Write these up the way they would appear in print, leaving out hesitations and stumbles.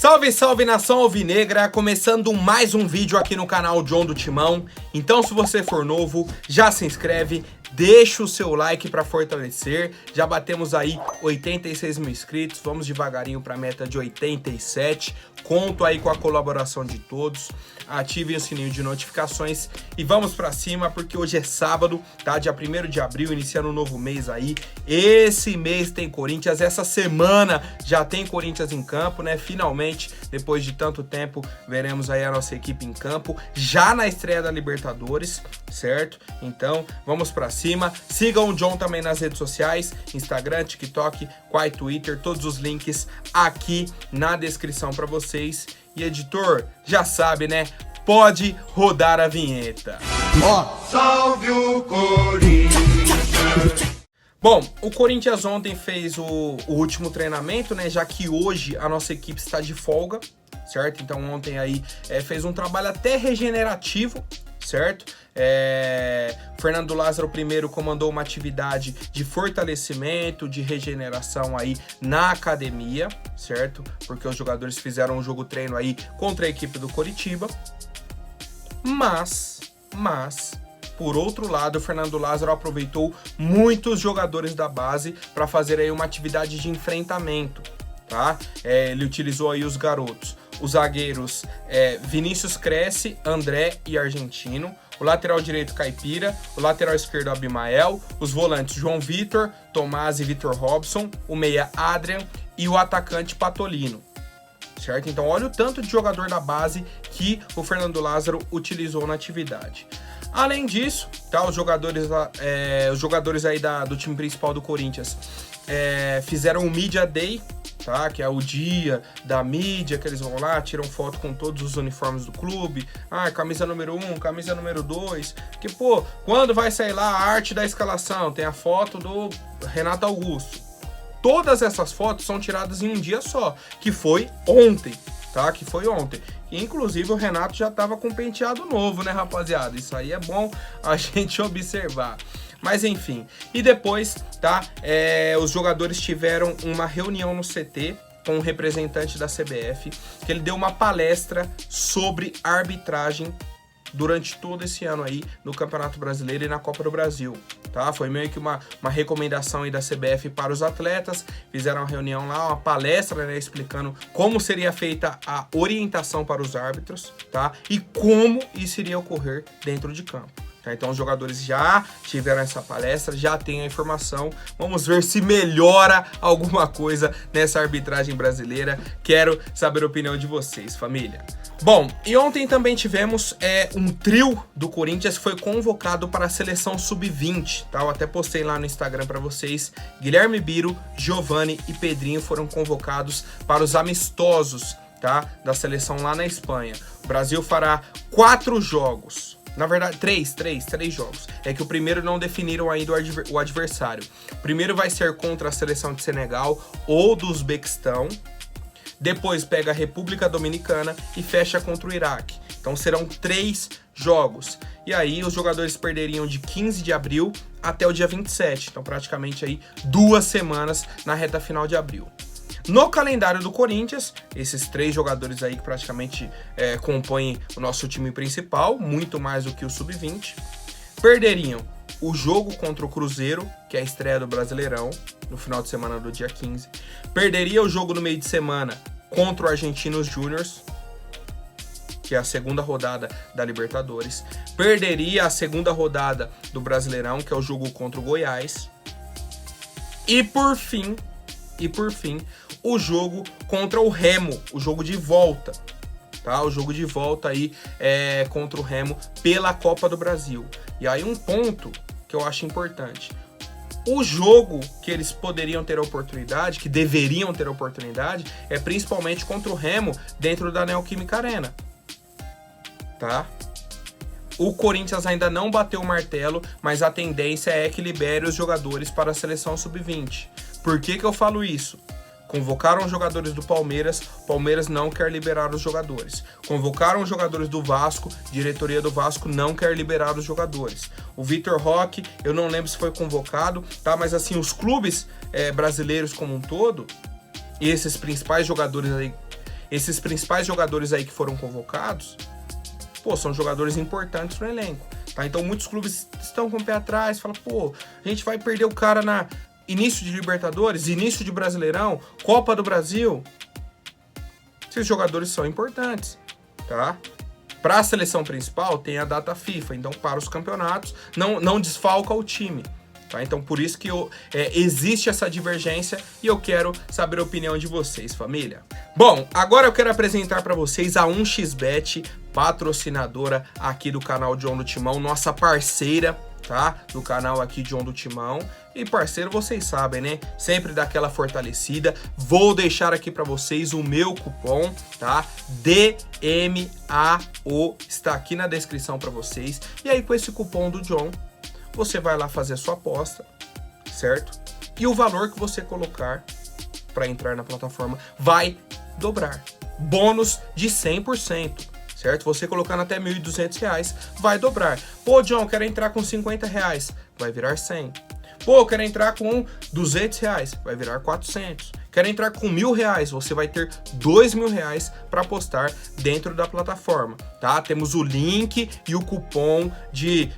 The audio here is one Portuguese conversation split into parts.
Salve, salve nação alvinegra, começando mais um vídeo aqui no canal John do Timão. Então se você for novo, já se inscreve, deixa o seu like para fortalecer. Já batemos aí 86 mil inscritos, vamos devagarinho para a meta de 87. Conto aí com a colaboração de todos. Ativem o sininho de notificações e vamos pra cima, porque hoje é sábado, tá? Dia 1º de abril, iniciando um novo mês aí. Esse mês tem Corinthians, essa semana já tem Corinthians em campo, né? Finalmente, depois de tanto tempo, veremos aí a nossa equipe em campo, já na estreia da Libertadores, certo? Então, vamos pra cima. Sigam o John também nas redes sociais, Instagram, TikTok, Quai, Twitter, todos os links aqui na descrição pra vocês. E editor, já sabe, né? Pode rodar a vinheta. Salve o Corinthians! Bom, o Corinthians ontem fez o último treinamento, né? Já que hoje a nossa equipe está de folga, certo? Então ontem aí fez um trabalho até regenerativo, certo? Fernando Lázaro primeiro comandou uma atividade de fortalecimento, de regeneração aí na academia, certo? Porque os jogadores fizeram um jogo treino aí contra a equipe do Coritiba. Mas, por outro lado, o Fernando Lázaro aproveitou muitos jogadores da base para fazer aí uma atividade de enfrentamento, tá? Ele utilizou aí os garotos, os zagueiros Vinícius Cresce, André e Argentino, o lateral direito Caipira, o lateral esquerdo Abimael, os volantes João Vitor, Tomás e Vitor Robson, o meia Adrian e o atacante Patolino, certo? Então olha o tanto de jogador da base que o Fernando Lázaro utilizou na atividade. Além disso, tá, os jogadores aí do time principal do Corinthians fizeram um Media Day, tá? Que é o dia da mídia, que eles vão lá, tiram foto com todos os uniformes do clube. Camisa número 1, camisa número 2. Que, pô, quando vai sair lá a arte da escalação? Tem a foto do Renato Augusto. Todas essas fotos são tiradas em um dia só, que foi ontem, tá? Que foi ontem. Inclusive o Renato já tava com um penteado novo, né, rapaziada? Isso aí é bom a gente observar. Mas enfim, e depois, tá, os jogadores tiveram uma reunião no CT com um representante da CBF, que ele deu uma palestra sobre arbitragem durante todo esse ano aí no Campeonato Brasileiro e na Copa do Brasil, tá? Foi meio que uma recomendação aí da CBF para os atletas, fizeram uma reunião lá, uma palestra, né, explicando como seria feita a orientação para os árbitros, tá? E como isso iria ocorrer dentro de campo. Então os jogadores já tiveram essa palestra, já tem a informação. Vamos ver se melhora alguma coisa nessa arbitragem brasileira. Quero saber a opinião de vocês, família. Bom, e ontem também tivemos um trio do Corinthians que foi convocado para a seleção sub-20, tá? Eu até postei lá no Instagram para vocês. Guilherme Biro, Giovani e Pedrinho foram convocados para os amistosos, tá? Da seleção lá na Espanha. O Brasil fará 4 jogos. Na verdade, três jogos. É que o primeiro não definiram ainda o adversário. O primeiro vai ser contra a seleção de Senegal ou do Uzbequistão. Depois pega a República Dominicana e fecha contra o Iraque. Então serão 3 jogos. E aí os jogadores perderiam de 15 de abril até o dia 27. Então praticamente aí 2 semanas na reta final de abril. No calendário do Corinthians, esses 3 jogadores aí que praticamente compõem o nosso time principal, muito mais do que o sub-20, perderiam o jogo contra o Cruzeiro, que é a estreia do Brasileirão, no final de semana do dia 15. Perderia o jogo no meio de semana contra o Argentinos Júniors, que é a segunda rodada da Libertadores. Perderia a segunda rodada do Brasileirão, que é o jogo contra o Goiás. E por fim, o jogo contra o Remo, o jogo de volta, tá? O jogo de volta aí contra o Remo pela Copa do Brasil. E aí um ponto que eu acho importante. O jogo que eles poderiam ter a oportunidade, que deveriam ter a oportunidade, é principalmente contra o Remo dentro da Neoquímica Arena, tá? O Corinthians ainda não bateu o martelo, mas a tendência é que libere os jogadores para a seleção sub-20. Por que eu falo isso? Convocaram os jogadores do Palmeiras, Palmeiras não quer liberar os jogadores. Convocaram os jogadores do Vasco, diretoria do Vasco não quer liberar os jogadores. O Vitor Roque, eu não lembro se foi convocado, tá? Mas assim, os clubes brasileiros como um todo, esses principais jogadores aí esses principais jogadores aí que foram convocados, pô, são jogadores importantes no elenco, tá? Então muitos clubes estão com o pé atrás, falam, pô, a gente vai perder o cara na início de Libertadores, início de Brasileirão, Copa do Brasil. Esses jogadores são importantes, tá? Para a seleção principal tem a data FIFA, então para os campeonatos não desfalca o time. Tá? Então por isso que existe essa divergência e eu quero saber a opinião de vocês, família. Bom, agora eu quero apresentar para vocês a 1xBet, patrocinadora aqui do canal John do Timão, nossa parceira, tá? Do canal aqui John do Timão. E parceiro, vocês sabem, né? Sempre dá aquela fortalecida. Vou deixar aqui para vocês o meu cupom, tá? DMAO está aqui na descrição para vocês. E aí com esse cupom do John, você vai lá fazer a sua aposta, certo? E o valor que você colocar para entrar na plataforma vai dobrar. Bônus de 100%. Certo? Você colocando até R$ 1.200, vai dobrar. Pô, John, quero entrar com R$50, vai virar 100. Pô, quero entrar com R$200, vai virar 400. Quero entrar com R$1.000, você vai ter R$2.000 para apostar dentro da plataforma, tá? Temos o link e o cupom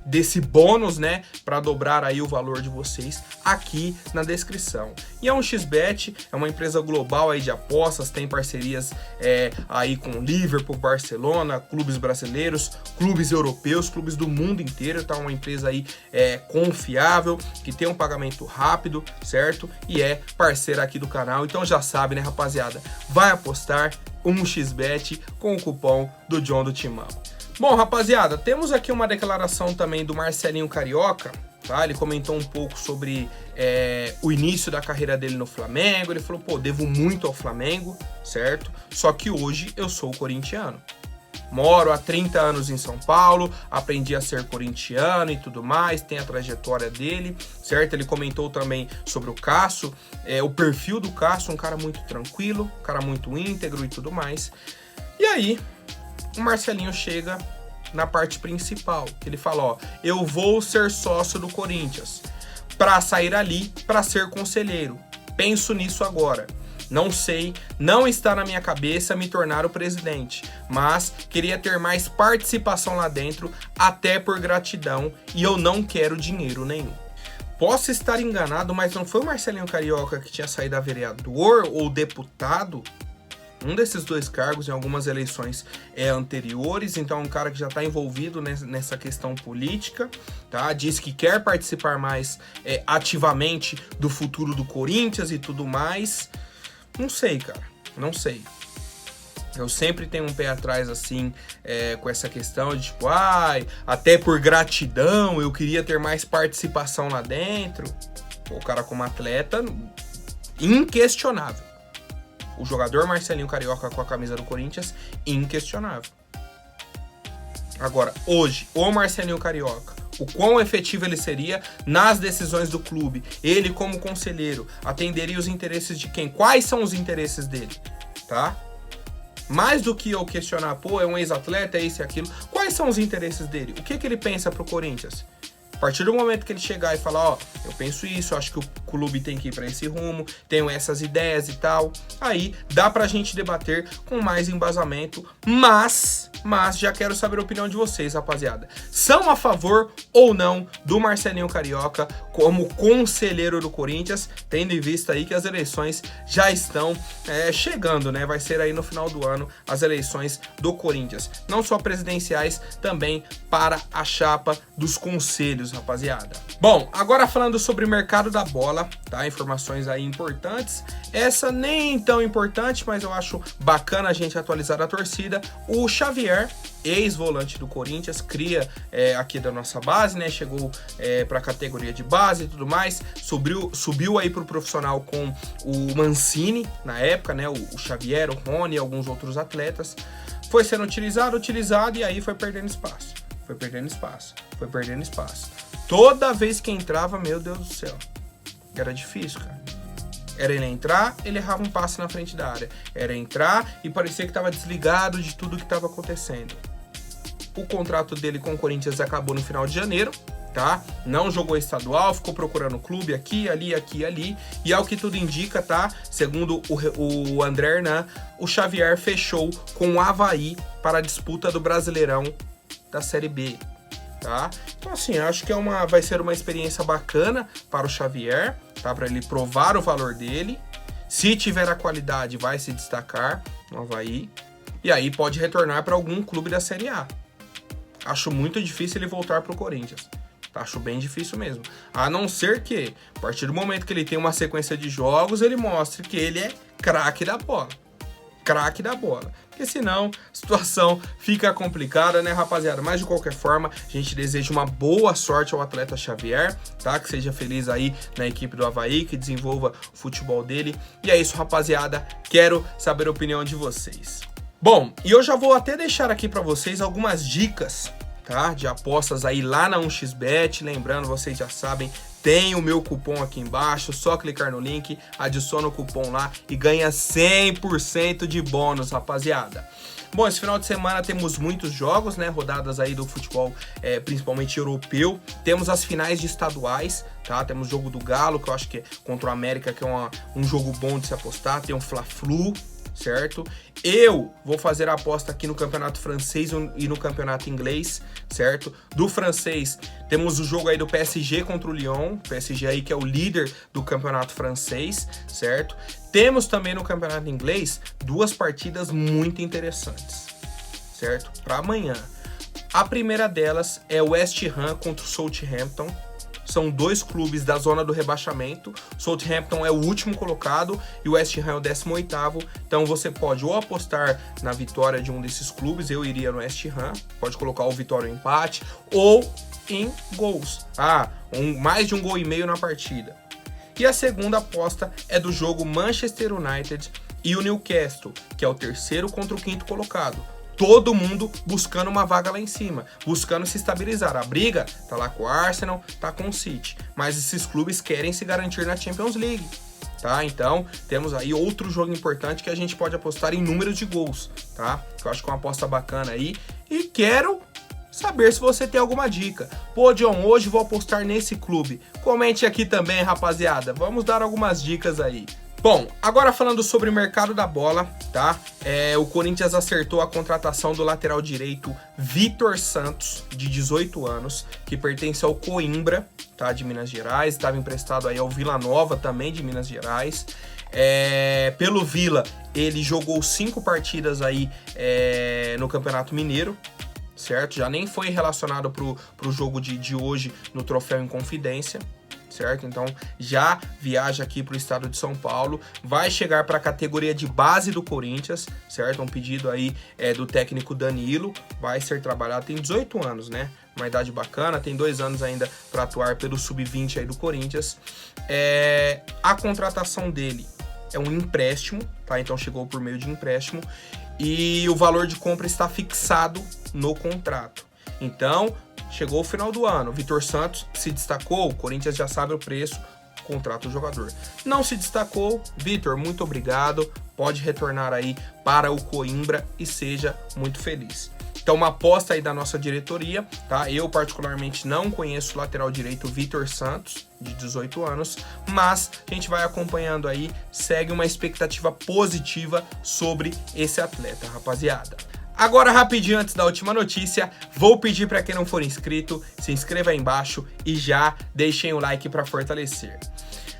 desse bônus, né, para dobrar aí o valor de vocês aqui na descrição. E a 1xBet é uma empresa global aí de apostas, tem parcerias aí com Liverpool, Barcelona, clubes brasileiros, clubes europeus, clubes do mundo inteiro, tá? Uma empresa aí confiável, que tem um pagamento rápido, certo? E é parceira aqui do canal. Então já sabe, né, rapaziada? Vai apostar 1xBet com o cupom do John do Timão. Bom, rapaziada, temos aqui uma declaração também do Marcelinho Carioca, tá? Ele comentou um pouco sobre o início da carreira dele no Flamengo. Ele falou, pô, devo muito ao Flamengo, certo? Só que hoje eu sou corintiano. Moro há 30 anos em São Paulo, aprendi a ser corintiano e tudo mais, tem a trajetória dele, certo? Ele comentou também sobre o Cássio, o perfil do Cássio, um cara muito tranquilo, um cara muito íntegro e tudo mais. E aí, o Marcelinho chega na parte principal, que ele fala, ó, eu vou ser sócio do Corinthians, para sair ali, para ser conselheiro. Penso nisso agora. Não sei, não está na minha cabeça me tornar o presidente, mas queria ter mais participação lá dentro, até por gratidão, e eu não quero dinheiro nenhum. Posso estar enganado, mas não foi o Marcelinho Carioca que tinha saído a vereador ou deputado? Um desses dois cargos em algumas eleições anteriores, então é um cara que já está envolvido nessa questão política, tá? Diz que quer participar mais ativamente do futuro do Corinthians e tudo mais. Não sei, cara, não sei. Eu sempre tenho um pé atrás, assim, com essa questão de tipo, até por gratidão, eu queria ter mais participação lá dentro. Pô, o cara como atleta, inquestionável. O jogador Marcelinho Carioca com a camisa do Corinthians, inquestionável. Agora, hoje, o Marcelinho Carioca, o quão efetivo ele seria nas decisões do clube, ele como conselheiro, atenderia os interesses de quem? Quais são os interesses dele? Tá? Mais do que eu questionar, pô, é um ex-atleta, é isso e aquilo, quais são os interesses dele? O que ele pensa pro Corinthians? A partir do momento que ele chegar e falar, ó, eu penso isso, eu acho que o clube tem que ir para esse rumo, tenho essas ideias e tal, aí dá pra gente debater com mais embasamento, mas já quero saber a opinião de vocês, rapaziada. São a favor ou não do Marcelinho Carioca como conselheiro do Corinthians, tendo em vista aí que as eleições já estão chegando, né? Vai ser aí no final do ano as eleições do Corinthians, não só presidenciais, também para a chapa dos conselhos, rapaziada. Bom, agora falando sobre o mercado da bola, tá? Informações aí importantes. Essa nem tão importante, mas eu acho bacana a gente atualizar a torcida. O Xavier, ex-volante do Corinthians, cria aqui da nossa base, né? Chegou para a categoria de base e tudo mais. Subiu aí pro profissional com o Mancini na época, né? O Xavier, o Rony e alguns outros atletas. Foi sendo utilizado e aí foi perdendo espaço. Foi perdendo espaço. Toda vez que entrava, meu Deus do céu, era difícil, cara. Era ele entrar, ele errava um passe na frente da área. Era entrar e parecia que estava desligado de tudo que estava acontecendo. O contrato dele com o Corinthians acabou no final de janeiro, tá? Não jogou estadual, ficou procurando clube aqui, ali. E ao que tudo indica, tá? Segundo o André Hernan, o Xavier fechou com o Avaí para a disputa do Brasileirão da Série B, tá? Então, assim, acho que vai ser uma experiência bacana para o Xavier, tá? Para ele provar o valor dele. Se tiver a qualidade, vai se destacar no Avaí. E aí pode retornar para algum clube da Série A. Acho muito difícil ele voltar para o Corinthians. Acho bem difícil mesmo. A não ser que, a partir do momento que ele tem uma sequência de jogos, ele mostre que ele é craque da bola. Craque da bola. Porque senão a situação fica complicada, né, rapaziada? Mas de qualquer forma, a gente deseja uma boa sorte ao atleta Xavier, tá? Que seja feliz aí na equipe do Avaí, que desenvolva o futebol dele. E é isso, rapaziada. Quero saber a opinião de vocês. Bom, e eu já vou até deixar aqui para vocês algumas dicas, tá? De apostas aí lá na 1xBet. Lembrando, vocês já sabem, tem o meu cupom aqui embaixo, só clicar no link, adiciona o cupom lá e ganha 100% de bônus, rapaziada. Bom, esse final de semana temos muitos jogos, né? Rodadas aí do futebol, principalmente europeu. Temos as finais de estaduais, tá? Temos o jogo do Galo, que eu acho que é contra o América, que é um jogo bom de se apostar. Tem um Fla-Flu, certo? Eu vou fazer a aposta aqui no campeonato francês e no campeonato inglês, certo? Do francês, temos o jogo aí do PSG contra o Lyon, PSG aí que é o líder do campeonato francês, certo? Temos também no campeonato inglês 2 partidas muito interessantes, certo? Para amanhã. A primeira delas é o West Ham contra o Southampton. São 2 clubes da zona do rebaixamento. Southampton é o último colocado e o West Ham é o 18º. Então você pode ou apostar na vitória de um desses clubes, eu iria no West Ham, pode colocar o vitória ou empate, ou em gols. Mais de 1,5 gols na partida. E a segunda aposta é do jogo Manchester United e o Newcastle, que é o 3º contra o 5º colocado. Todo mundo buscando uma vaga lá em cima, buscando se estabilizar. A briga tá lá com o Arsenal, tá com o City, mas esses clubes querem se garantir na Champions League, tá? Então, temos aí outro jogo importante que a gente pode apostar em número de gols, tá? Que eu acho que é uma aposta bacana aí. E quero saber se você tem alguma dica. Pô, John, hoje vou apostar nesse clube. Comente aqui também, rapaziada. Vamos dar algumas dicas aí. Bom, agora falando sobre o mercado da bola, tá? O Corinthians acertou a contratação do lateral direito Vitor Santos, de 18 anos, que pertence ao Coimbra, tá? De Minas Gerais, estava emprestado aí ao Vila Nova, também de Minas Gerais. Pelo Vila, ele jogou 5 partidas aí no Campeonato Mineiro, certo? Já nem foi relacionado pro jogo de hoje no Troféu Inconfidência, certo? Então já viaja aqui para o estado de São Paulo, vai chegar para a categoria de base do Corinthians, certo? Um pedido aí do técnico Danilo, vai ser trabalhado, tem 18 anos, né? Uma idade bacana, tem 2 anos ainda para atuar pelo Sub-20 aí do Corinthians. A contratação dele é um empréstimo, tá? Então chegou por meio de empréstimo e o valor de compra está fixado no contrato. Então, chegou o final do ano, Vitor Santos se destacou, o Corinthians já sabe o preço, contrata o jogador. Não se destacou, Vitor, muito obrigado, pode retornar aí para o Coimbra e seja muito feliz. Então, uma aposta aí da nossa diretoria, tá? Eu particularmente não conheço o lateral direito Vitor Santos, de 18 anos, mas a gente vai acompanhando aí, segue uma expectativa positiva sobre esse atleta, rapaziada. Agora, rapidinho, antes da última notícia, vou pedir para quem não for inscrito, se inscreva aí embaixo e já deixem o like para fortalecer.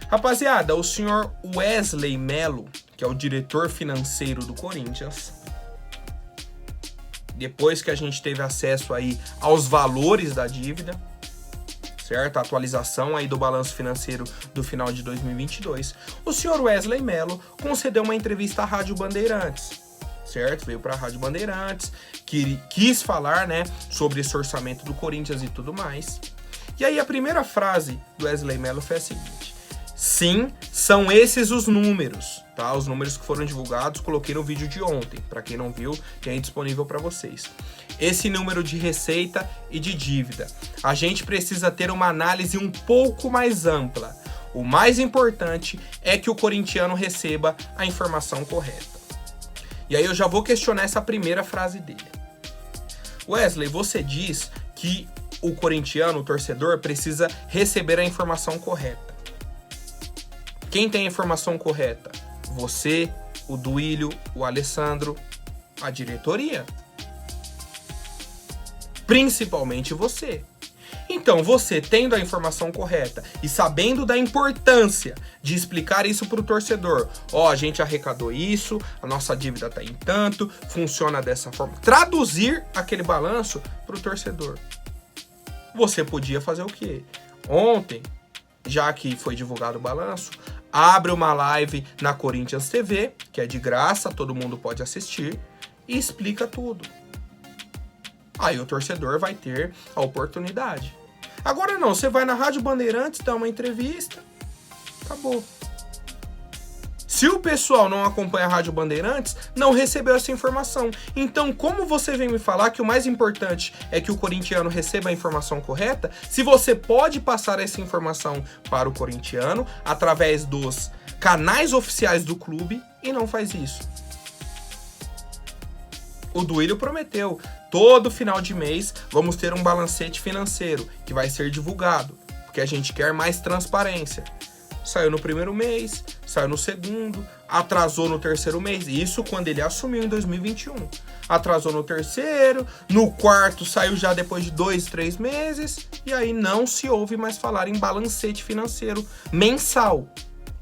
Rapaziada, o senhor Wesley Melo, que é o diretor financeiro do Corinthians, depois que a gente teve acesso aí aos valores da dívida, certo? A atualização aí do balanço financeiro do final de 2022, o senhor Wesley Melo concedeu uma entrevista à Rádio Bandeirantes, certo? Veio para a Rádio Bandeirantes, que quis falar, né, sobre esse orçamento do Corinthians e tudo mais. E aí a primeira frase do Wesley Melo foi a seguinte: sim, são esses os números, tá? Os números que foram divulgados, coloquei no vídeo de ontem, para quem não viu, tem aí disponível para vocês. Esse número de receita e de dívida. A gente precisa ter uma análise um pouco mais ampla. O mais importante é que o corintiano receba a informação correta. E aí eu já vou questionar essa primeira frase dele. Wesley, você diz que o corintiano, o torcedor, precisa receber a informação correta. Quem tem a informação correta? Você, o Duílio, o Alessandro, a diretoria. Principalmente você. Então, você tendo a informação correta e sabendo da importância de explicar isso para o torcedor, a gente arrecadou isso, a nossa dívida está em tanto, funciona dessa forma. Traduzir aquele balanço para o torcedor. Você podia fazer o quê? Ontem, já que foi divulgado o balanço, abre uma live na Corinthians TV, que é de graça, todo mundo pode assistir, e explica tudo. Aí o torcedor vai ter a oportunidade. Agora não, você vai na Rádio Bandeirantes, dá uma entrevista, acabou. Se o pessoal não acompanha a Rádio Bandeirantes, não recebeu essa informação. Então, como você vem me falar que o mais importante é que o corintiano receba a informação correta, se você pode passar essa informação para o corintiano através dos canais oficiais do clube e não faz isso? O Duílio prometeu, todo final de mês vamos ter um balancete financeiro que vai ser divulgado, porque a gente quer mais transparência. Saiu no primeiro mês, saiu no segundo, atrasou no terceiro mês, isso quando ele assumiu em 2021. Atrasou no terceiro, no quarto saiu já depois de 2, 3 meses, e aí não se ouve mais falar em balancete financeiro mensal,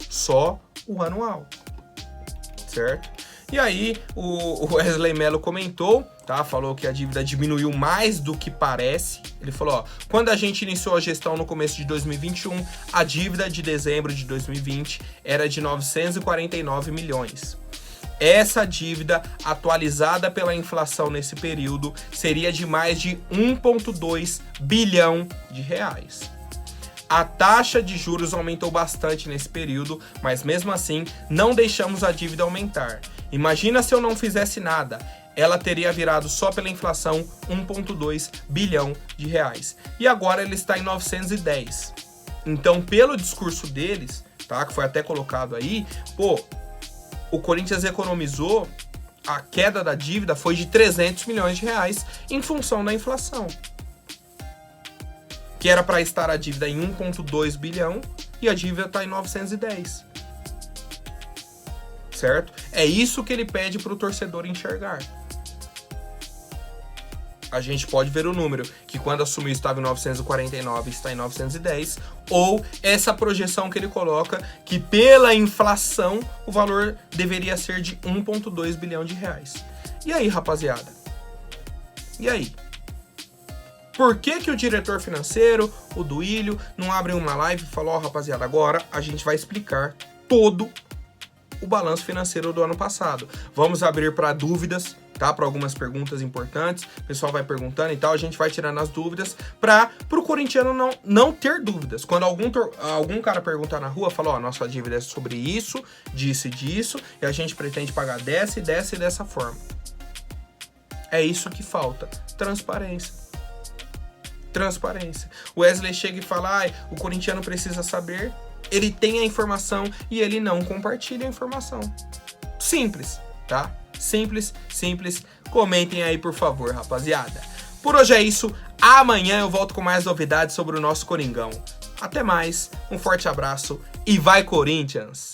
só o anual, certo? E aí o Wesley Mello comentou, tá? Falou que a dívida diminuiu mais do que parece. Ele falou, quando a gente iniciou a gestão no começo de 2021, a dívida de dezembro de 2020 era de 949 milhões. Essa dívida, atualizada pela inflação nesse período, seria de mais de 1,2 bilhão de reais. A taxa de juros aumentou bastante nesse período, mas mesmo assim, não deixamos a dívida aumentar. Imagina se eu não fizesse nada, ela teria virado só pela inflação 1,2 bilhão de reais. E agora ele está em 910. Então, pelo discurso deles, tá, que foi até colocado aí, o Corinthians economizou, a queda da dívida foi de 300 milhões de reais em função da inflação. Que era para estar a dívida em 1,2 bilhão e a dívida está em 910. Certo? É isso que ele pede para o torcedor enxergar. A gente pode ver o número, que quando assumiu estava em 949, está em 910, ou essa projeção que ele coloca, que pela inflação o valor deveria ser de 1,2 bilhão de reais. E aí, rapaziada? E aí? Por que o diretor financeiro, o Duílio, não abre uma live e fala, rapaziada, agora a gente vai explicar todo o balanço financeiro do ano passado. Vamos abrir para dúvidas, tá? Para algumas perguntas importantes. O pessoal vai perguntando e tal, a gente vai tirando as dúvidas para o corintiano não ter dúvidas. Quando algum cara perguntar na rua, fala, nossa dívida é sobre isso, disso e disso, e a gente pretende pagar dessa e dessa e dessa forma. É isso que falta. Transparência. O Wesley chega e fala, o corintiano precisa saber, ele tem a informação e ele não compartilha a informação. Simples, tá? Simples. Comentem aí, por favor, rapaziada. Por hoje é isso. Amanhã eu volto com mais novidades sobre o nosso Coringão. Até mais, um forte abraço e vai Corinthians!